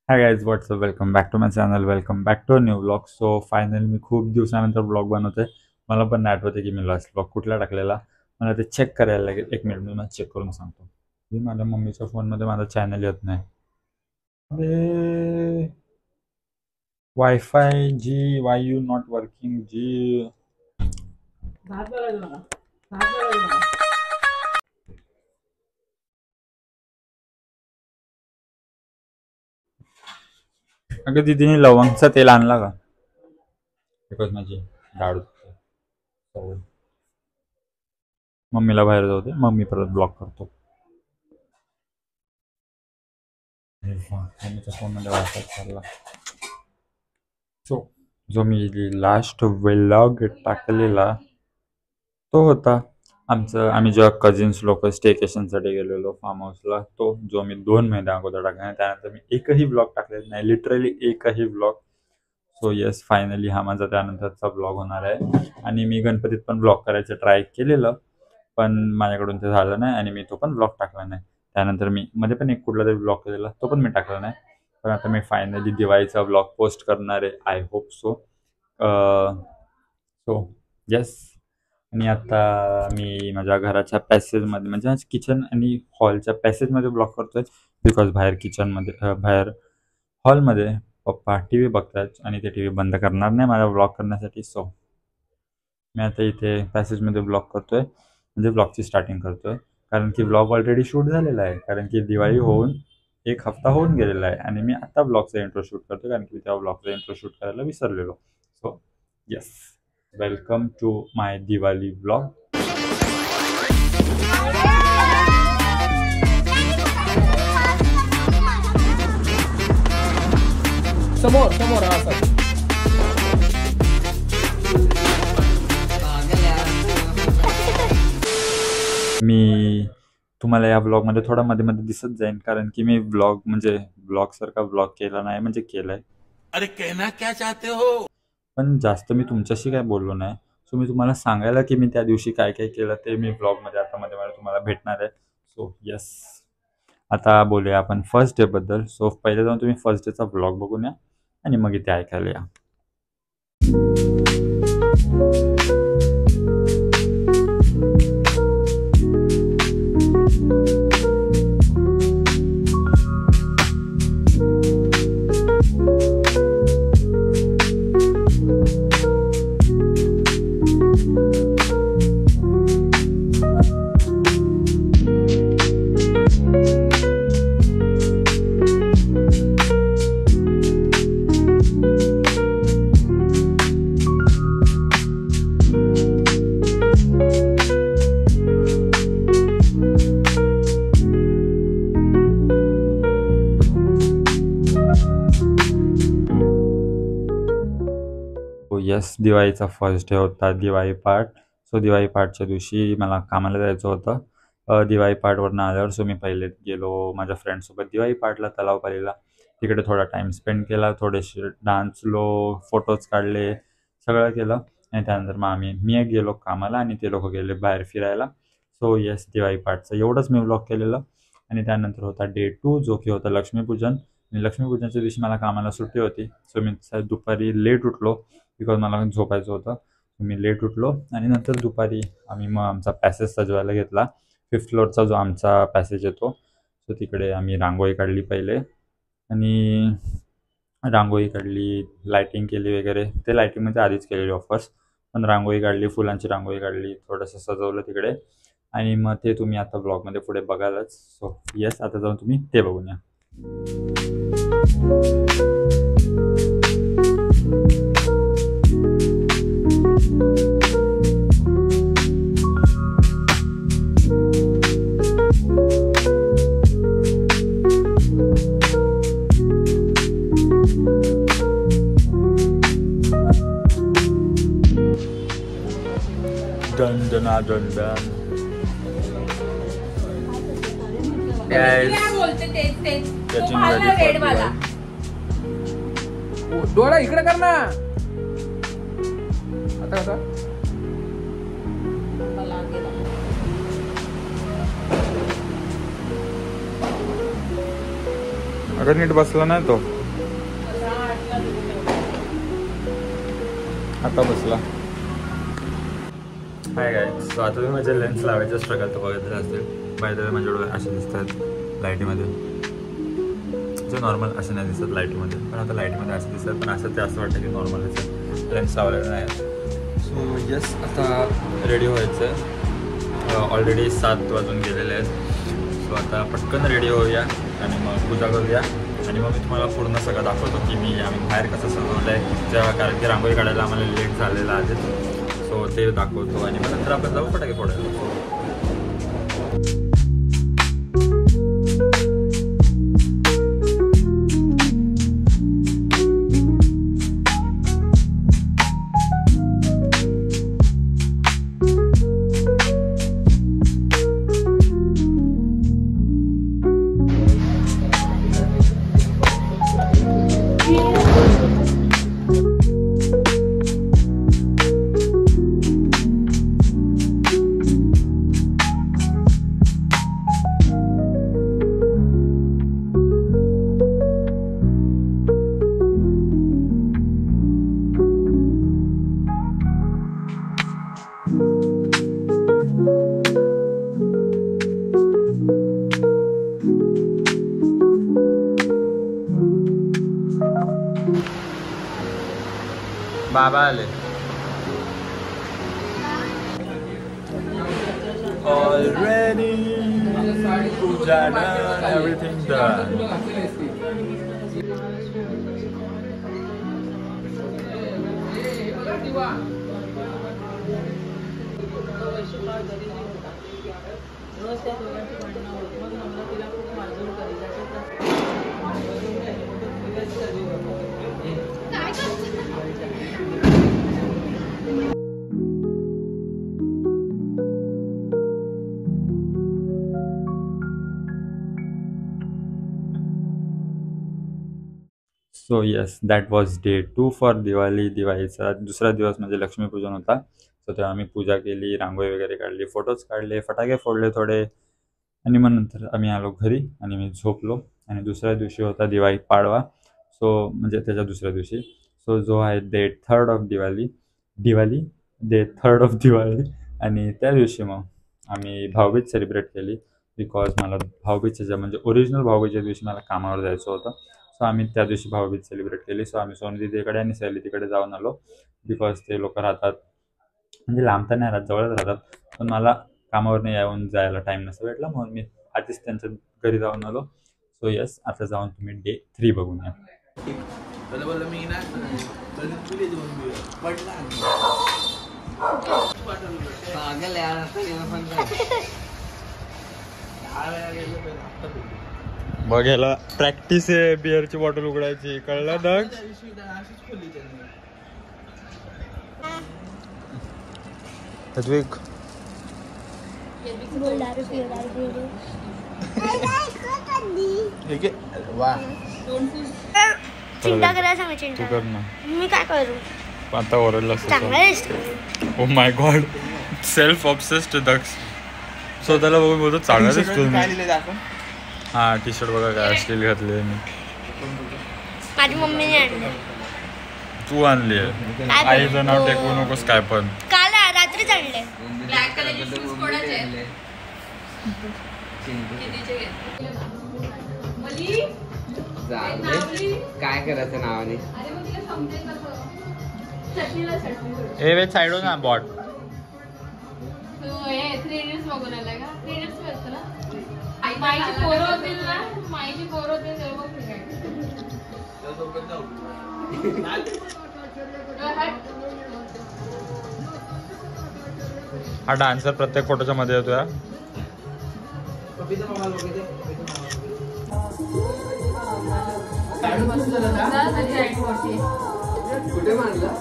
High guys what's up welcome back to my channel welcome back to a new blog. So finally मी खूप दिवसानंतर blog बनवते. मला पण नाही आठवते की मी लास्ट ब्लॉग कुठला टाकलेला. मला ते चेक करायला लागेल. एक मिनिट मी मला चेक करून सांगतो. मी माझ्या मम्मीच्या फोनमध्ये माझा चॅनल येत नाही. अरे wifi ji why you not working ji. अगं दीदीने लवंगचं तेल आणला का? बिकॉज माझी डाळ दुखते. So, मम्मीला बाहेर जाऊ दे. मम्मी परत ब्लॉक करतो. मम्मीच्या फोनमध्ये वायफाय चालला. सो जो मी लास्ट व्लॉग टाकलेला तो होता आम्ही जेव्हा कझिन्स लोक स्टेकेशनसाठी गेलेलो फार्म हाऊसला. तो जो मी 2 महिन्या अगोदर टाकला आणि त्यानंतर मी एकही ब्लॉग टाकलेला नाही. लिटरली एकही ब्लॉग. सो येस फायनली हा माझा त्यानंतरचा ब्लॉग होणार आहे. आणि मी गणपतीत पण ब्लॉग करायचं ट्राय केलेलं, पण माझ्याकडून ते झालं नाही आणि मी तो पण ब्लॉग टाकला नाही. त्यानंतर मी मध्ये पण एक कुठला तरी ब्लॉग केलेला, तो पण मी टाकला नाही. पण आता मी फायनली दिवाळीचा ब्लॉग पोस्ट करणार आहे. I hope so. So yes. आणि आता मी माझ्या घराच्या पॅसेजमध्ये म्हणजे किचन आणि हॉलच्या पॅसेजमध्ये ब्लॉग करतोय. बिकॉज बाहेर किचनमध्ये बाहेर हॉलमध्ये पप्पा टी व्ही बघतात आणि ते टी व्ही बंद करणार नाही माझा ब्लॉग करण्यासाठी. सो मी आता इथे पॅसेजमध्ये ब्लॉग करतोय, म्हणजे ब्लॉगची स्टार्टिंग करतोय. कारण की ब्लॉग ऑलरेडी शूट झालेला आहे. कारण की दिवाळी होऊन 1 हफ्ता होऊन गेलेला आहे आणि मी आता ब्लॉगचा इंट्रो शूट करतो, कारण की त्या ब्लॉगचा इंट्रो शूट करायला विसरलेलो. So yes, welcome to my Diwali blog. समोर समोर असं. मी तुम्हाला या ब्लॉगमध्ये थोडा मध्ये मध्ये दिसत जाईन, कारण की मी ब्लॉग म्हणजे ब्लॉगसारखा ब्लॉग केला नाही, म्हणजे केलाय. अरे कहना क्या चाहते हो? पण जास्त मी तुमच्याशी काय बोललो नाही. सो मी तुम्हाला सांगायला की मी त्या दिवशी काय काय केलं ते मी ब्लॉगमध्ये आता मध्ये मध्ये तुम्हाला भेटणार आहे. सो येस, आता बोलूया आपण फर्स्ट डेबद्दल. सो पहिले जाऊन तुम्ही फर्स्ट डेचा ब्लॉग बघून या आणि मग इथे ऐकायला या. हो येस, दिवाळीचा फर्स्ट डे होता, दिवाळी पार्ट. सो दिवाळी पार्टच्या दिवशी मला कामाला जायचं होतं. दिवाळी पार्टवरनं आल्यावर सो मी पहिले गेलो माझ्या फ्रेंडसोबत दिवाळी पार्टला तलावपालीला. तिकडे थोडा टाईम स्पेंड केला, थोडेसे डान्सलो, फोटोज काढले, सगळं केलं. आणि त्यानंतर मग मी एक गेलो कामाला आणि ते लोक गेले बाहेर फिरायला. सो येस, दिवाळी पार्टचं एवढंच मी व्लॉग केलेलं. आणि त्यानंतर होता डे 2, जो की होता लक्ष्मीपूजन. आणि लक्ष्मीपूजनच्या दिवशी मला कामाला सुट्टी होती. सो मी दुपारी लेट उठलो, बिकॉज मला झोपायचं होतं. मी लेट उठलो आणि नंतर दुपारी आम्ही मग आमचा पॅसेज सजवायला घेतला. 5th फ्लोअरचा जो आमचा पॅसेज येतो, सो तिकडे आम्ही रांगोळी काढली पहिले. आणि रांगोळी काढली, लायटिंग केली वगैरे. ते लायटिंगमध्ये आधीच केलेली ऑफर्स, पण रांगोळी काढली, फुलांची रांगोळी काढली, थोडंसं सजवलं तिकडे. आणि मग ते तुम्ही आता ब्लॉगमध्ये पुढे बघालच. सो येस, आता जाऊन तुम्ही ते बघून या. Done done done done. Guys, getting ready for Diwali. डोळा इकडे कर ना. आता कसा अगर नीट बसला नाही तो आता बसला. हाय काय, सो आता तुम्ही माझे लेन्स लावायचं स्ट्रगल तर बघितलं असेल. बाय द वे माझे डोळे असे दिसतात लाईटीमध्ये, जे नॉर्मल असे नाही दिसत लाईटीमध्ये, पण आता लाईटमध्ये असं दिसतात, पण असं ते असं वाटतं की नॉर्मलच आहे, लेन्स लावलेलं नाही. सो यस, आता रेडी व्हायचं आहे. ऑलरेडी 7 वाजून गेलेले आहेत. सो आता पटकन रेडी होऊया आणि मग पूजा करूया आणि मग मी तुम्हाला पूर्ण सगळं दाखवतो की आम्ही बाहेर कसं सजवलं आहे. कारण की रांगोळी काढायला आम्हाला लेट झालेला आहे, सो ते दाखवतो आणि मग नंतर आपण जाऊ फटाके फोडायला. बाबा आले. Already puja done, everything done. So yes, that was day 2 for Diwali. दिवाळीचा दुसरा दिवस म्हणजे लक्ष्मीपूजन होता. सो तेव्हा आम्ही पूजा केली, रांगोळी वगैरे काढली, फोटोज काढले, फटाके फोडले थोडे आणि मग नंतर आम्ही आलो घरी आणि मी झोपलो. आणि दुसऱ्या दिवशी होता दिवाळी पाडवा. सो म्हणजे त्याच्या दुसऱ्या दिवशी, सो जो आहे day 3rd of Diwali day 3rd of Diwali. आणि त्या दिवशी मग आम्ही भाऊबीज सेलिब्रेट केली. बिकॉज मला भाऊबीजेच्या म्हणजे ओरिजिनल भाऊबीजेच्या दिवशी मला कामावर जायचं होतं. सो आम्ही त्या दिवशी भाऊबीज सेलिब्रेट केली. सो आम्ही सोनू दीदीकडे आणि सैली तिकडे जाऊन आलो. बिकॉज ते लोक राहतात म्हणजे लांब तर नाही राहत, जवळच राहतात, पण मला कामावरनं येऊन जायला टाईम नसता भेटला, म्हणून मी आधीच त्यांच्या घरी जाऊन आलो. सो येस, आता जाऊन तुम्ही डे 3 बघून या. बघायला प्रॅक्टिस आहे बिअरची बॉटल उघडायची, कळलं दग? चिंता करायला सांगा. चिंता कर ना, मी काय करू आता ओरडला. Oh my god, self obsessed Daksh स्वतःला बघून बोलतो चांगला दिसतो. हा टी शर्ट बघा काय असलेली घातली मी, माझी मम्मीने आणली. तू आणली आहे, आईचं नाव टेकवू नकोस काय पण. काल रात्रीच आणले. ब्लॅक कलरचे शूज कोणाचे आहेत? काय करायचं नावाने? ए वे साइड ना बॉट. थ्री इडियट्स बघून आलाय का? थ्री इडियट्स बघतो ना. माईची पोरं होतील ना, माईची पोरं होतील तेव्हा बघ काय. हा डान्सर प्रत्येक फोटोच्या मध्ये येतो. कुठे मांडला?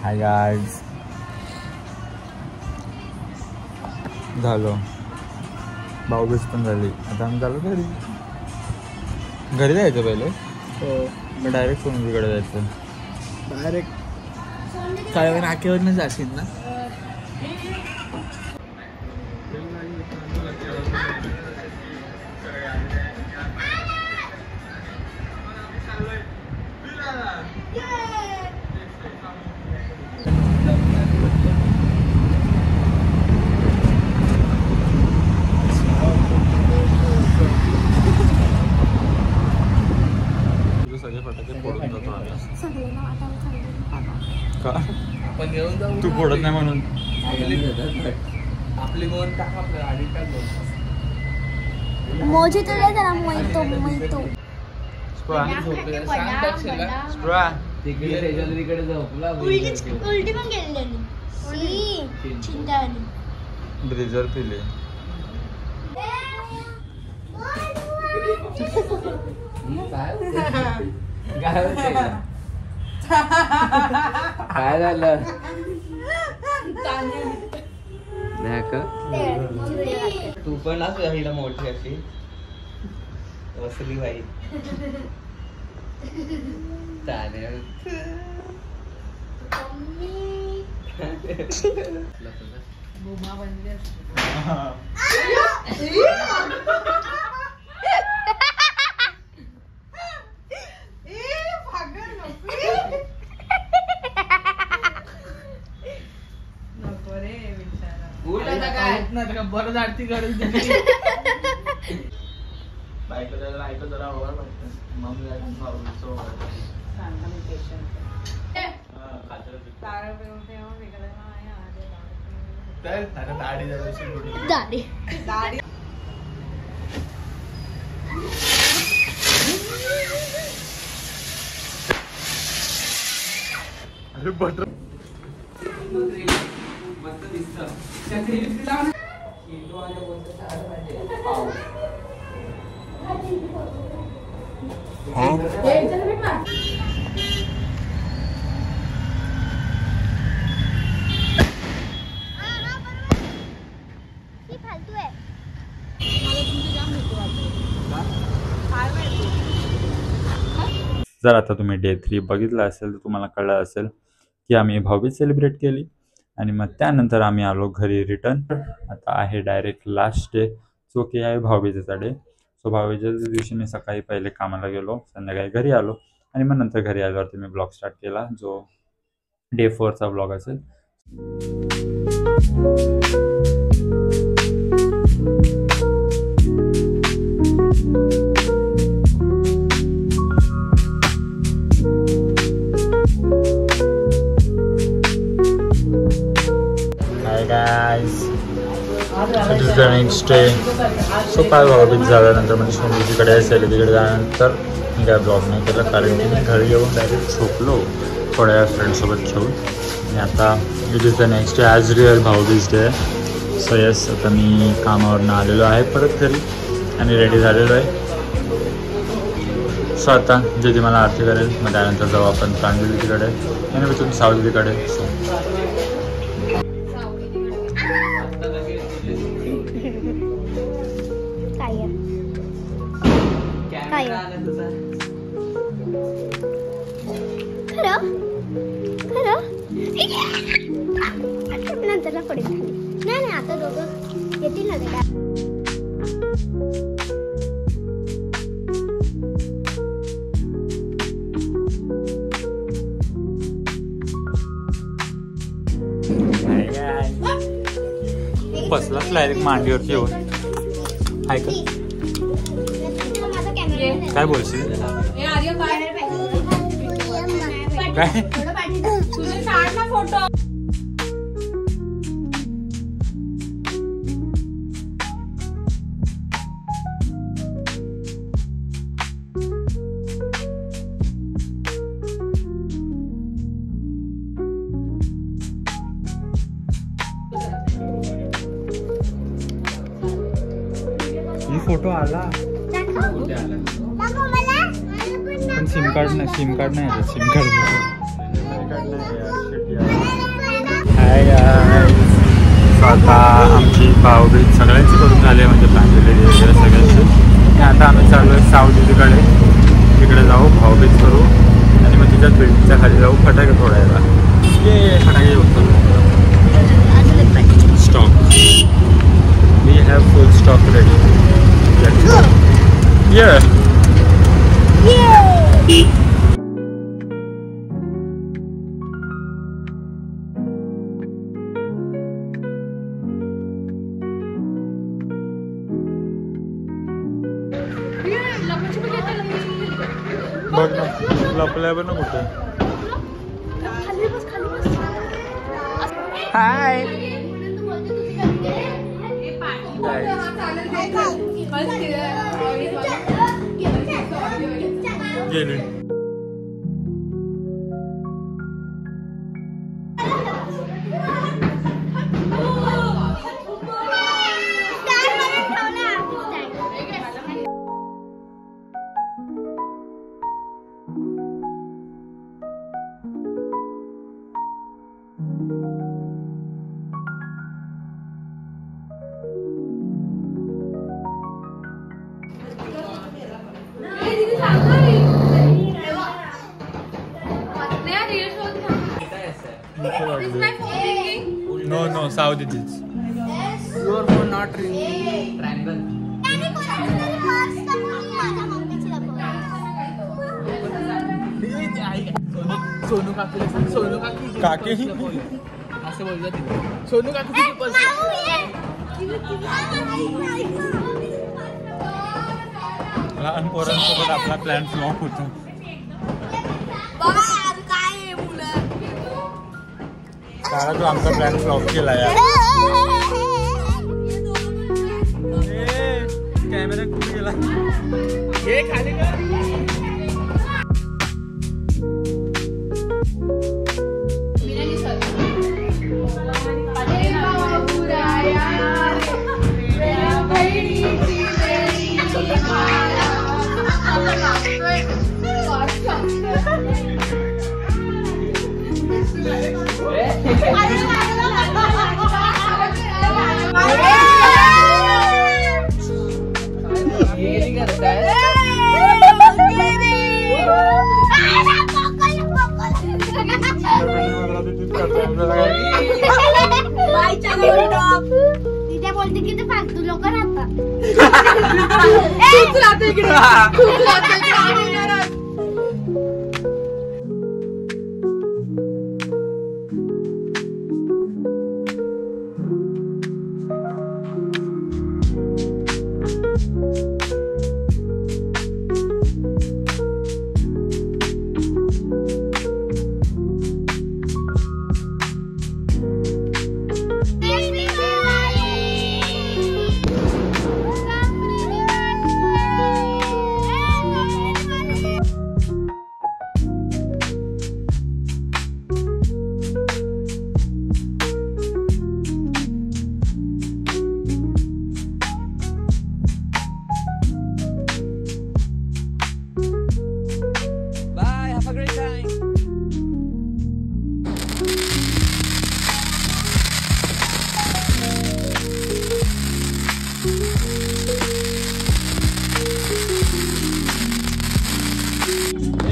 हाय गाइस, झालो भाऊबीज पण झाली. आता आम्ही झालो घरी. घरी जायचं पहिले हो डायरेक्ट सोनूजीकडे जायचं. डायरेक्ट काय नाक्यावरनं जाशील ना. सगळे फटाके फोडून जातो का आपण घेऊन जाऊ. तू फोडत नाही म्हणून. आपली गोन टाका आपल्या गाडी टाक. मोजी तुला जरा मोहितो तिकडे शेजारीकडे झोपला. उलटी पण गेलेली चिंता आली. ब्रिजर पिले. काय झालं तू पण असं हिला मोठी अशी वसली बाई. चालेल. बरं जाती गरज बायको जरा ओव्हर वाटतं. दाढी फालतू आहे. जर आता तुम्ही डे 3 बघितला असेल तर तुम्हाला कळलं असेल की आम्ही भाऊबीज सेलिब्रेट केली आणि मग त्यानंतर आम्ही आलो घरी रिटर्न. आता आहे डायरेक्ट लास्ट डे जो की आहे भाऊबीजेचा डे. सो भाऊबीजेच्या दिवशी मी सकाळी पहिले कामाला गेलो, संध्याकाळी घरी आलो आणि मग नंतर घरी आल्यावरती मी ब्लॉग स्टार्ट केला जो डे 4चा ब्लॉग असेल. It is the next day. So काय भाऊबीज झाल्यानंतर म्हणजे सोनूजीकडे असेल तिकडे झाल्यानंतर मी काय ब्लॉग नाही केला कारण की मी घरी येऊन डायरेक्ट झोपलो थोड्या वेळा फ्रेंडसोबत खेळून. आणि आता it is the next day as real Bhaubeej day. So yes आता मी कामावरनं आलेलो आहे परत घरी आणि रेडी झालेलो आहे. सो आता जे मला आरती करेल मग त्यानंतर जाऊ आपण प्रांजलीकडे आणि मग तुम्ही सावलीकडे. सो नंतरला पडेल नाही आता दोघं येतील ना ते. बसलाच डायरेक्ट मांडीवरती येऊन. ऐक काय बोलशील काय तुझे काढ ना फोटो. ही फोटो आला पण सिम कार्ड नाही सिम कार्ड नाही सिम कार्ड. हाय आता आमची भाऊबीज सगळ्यांची करून झाली म्हणजे प्रांजली वगैरे सगळ्यांची. आता आम्ही चाललो आहे सावलीकडे, तिकडे जाऊ भाऊबीज करू आणि मग तिच्याच बिल्डिंगच्या खाली जाऊ फटाके फोडायला. ये फटाके उचलू stock. We have full stock ready. बघ ना लपलाय पण ना कुठे. हाय गेली. No, no, Saudi this. Your phone not ringing. Triangle. Sonu काकी सोनू काकी काकी असं बोलतात तिथे. सोनू काकी तुझी पर्स. लहान पोरांसोबत आपला प्लॅन फ्लॉप होतो. सारा तू आमचा प्लॅन फ्लॉप केला यार. कॅमेरा कुठे गेला. हे खाली कर. तिथे बोलते की ते फालतू लोक राहतात. Bye, have a great time.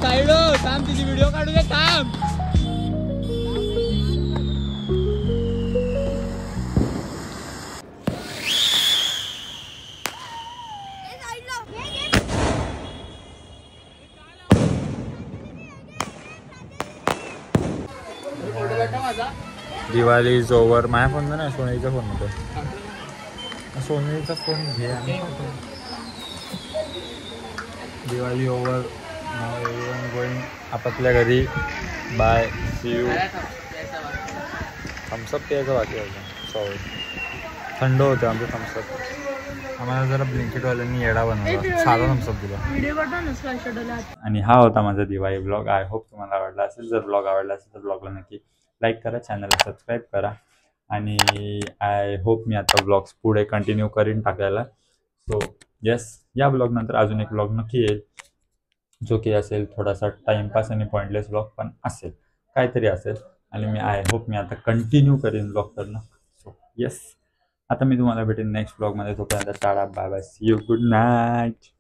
साईडो थांब, तिची व्हिडिओ काढू दे. थांब. Diwali is over. माझ्या फोन नाही, सोनीचा फोन होता. सोनीचा फोन घे. दिवाळी ओव्हर. नाव एव्हरीवन गोईंग आपापल्या घरी. Bye, see you. थम्सअप प्यायचं बाकी होतं. सॉरी, थंड होतं आमचं थम्सअप. आम्हाला जरा ब्लिंकिटवाल्यांनी येडा बनवला, साधा थम्सअप दिला. आणि हा होता माझा दिवाळी ब्लॉग. आय होप तुम्हाला आवडला असेल. जर ब्लॉग आवडला असेल तर ब्लॉगला नक्की लाईक करा, चॅनलला सबस्क्राईब करा. आणि आय होप मी आता ब्लॉग्स पुढे कंटिन्यू करीन टाकायला. सो येस, या ब्लॉगनंतर अजून एक ब्लॉग नक्की येईल, जो की असेल थोडासा टाईमपास आणि पॉईंटलेस ब्लॉग पण असेल, काहीतरी असेल. आणि मी आय होप मी आता कंटिन्यू करीन ब्लॉग करणं. सो येस, आता मी तुम्हाला भेटेन नेक्स्ट ब्लॉगमध्ये. तोपर्यंत tata, bye bye, see you, good night.